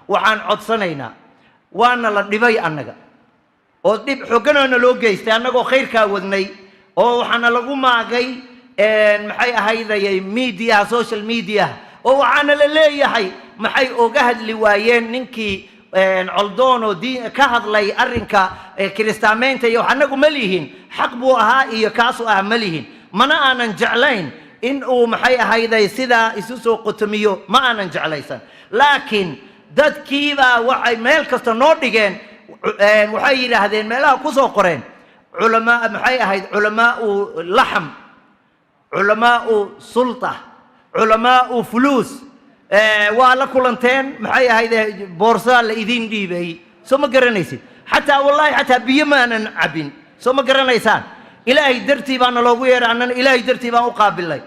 waxaan codsanaynaa waana la dhibay annaga oo dib xooganaana loo geystay annagoo khayrkaa wadnay oo waxaana lagu maagay maxay ahaydayay media social media oo waxaana la leeyahay maxay oga hadli waayeen ninkii coldoon oo ka hadlay arrinka kiristaamaynta iyo annagu ma lihin xaq buu ahaa iyo kaasu ah ma lihin mana aanan jeclayn in uu maxay ahayday sidaa isu soo qotomiyo ma aanan jeclaysan laakiin dadkiibaa waxay meel kasta noo dhigeen waxay yidhaahdeen meelaha ku soo qoreen culamaa maxay ahayd culamaau laxm culamaau sulta culamaau fuluus waa la kulanteen maxay ahayd boorsaa la idin dhiibay soo ma garanaysid xataa wallahi xataa biyo maanan cabin soo ma garanaysaan ilaahay dartii baana loogu yeeray annana ilaahay dartii baan u qaabilnay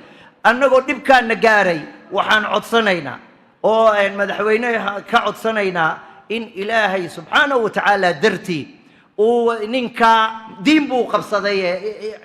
annagoo dhibkaana gaaray waxaan codsanaynaa oo madaxweynaha ka codsanaynaa in ilaahay subxaanahu watacaala dartii uu ninka diin buu qabsaday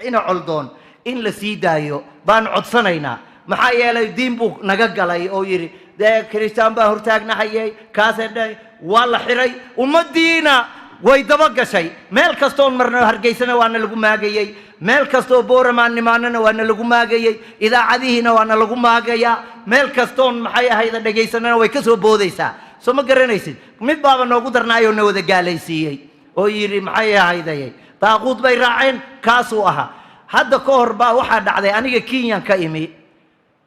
ina coldoon in la sii daayo baan codsanaynaa maxaa yeelay diin buu naga galay oo yidhi dee kiristaan baa hortaagnahayay kaasee dhahay waa la xiray ummadiina way daba gashay meel kastoon marna hargeysana waana lagu maagayey meel kastoo booramaan nimaanana waana lagu maagayey idaacadihiina waana lagu maagayaa meel kastoon maxay ahayda dhegaysanana way ka soo boodaysaa soo ma garanaysid mid baaba noogu darnaayoo na wada gaalaysiiyey oo yidhi maxay ahaydayay daaquud bay raaceen kaasuu ahaa hadda ka hor baa waxaa dhacday aniga kenyan ka imi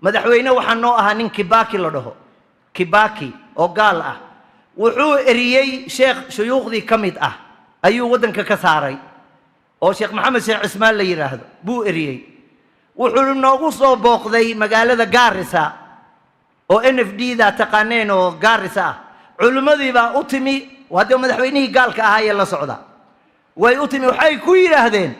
madaxweyne waxaa noo ahaa nin kibaki la dhaho kibaki oo gaal ah wuxuu eriyey sheekh shuyuukhdii ka mid ah ayuu waddanka ka saaray oo sheekh maxamed sheekh cismaan la yidhaahdo buu eriyey wuxuu noogu soo booqday magaalada gaarisa oo NFD da taqaaneen oo gaarisa ah culimmadii baa u timi hadda madaxweynihii gaalka ahaayee la socda way u timi waxay ku yidhaahdeen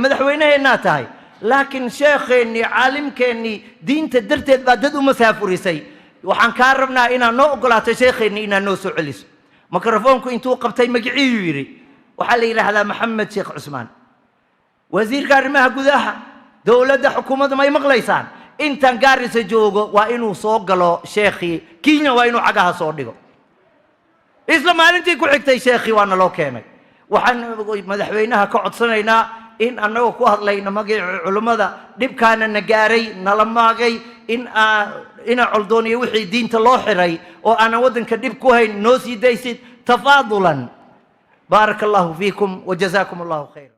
madaxweyneheenaa tahay laakiin sheekheennii caalimkeennii diinta darteed baa dad u masaafurisay waxaan kaa rabnaa inaad noo ogolaato sheekheennii inaad noo soo celiso mikrofoonku intuu qabtay magiciiyuu yidhi waxaa la yidhaahdaa maxamed sheekh cusmaan wasiirka arrimaha gudaha dowladda xukuumadda may maqlaysaan intaan gaarisa joogo waa inuu soo galo sheekhii kenya waa inuu cagaha soo dhigo isla maalintii ku xigtay sheekhii waana loo keenay waxaan madaxweynaha ka codsanaynaa in annagoo ku hadlayno magacii culimmada dhibkaana na gaaray nala maagay ina coldooniyo wixii diinta loo xiray oo aanan waddanka dhib ku hayn noo sii daysid tafaadulan baaraka allahu fiikum wajazaakum allahu khayra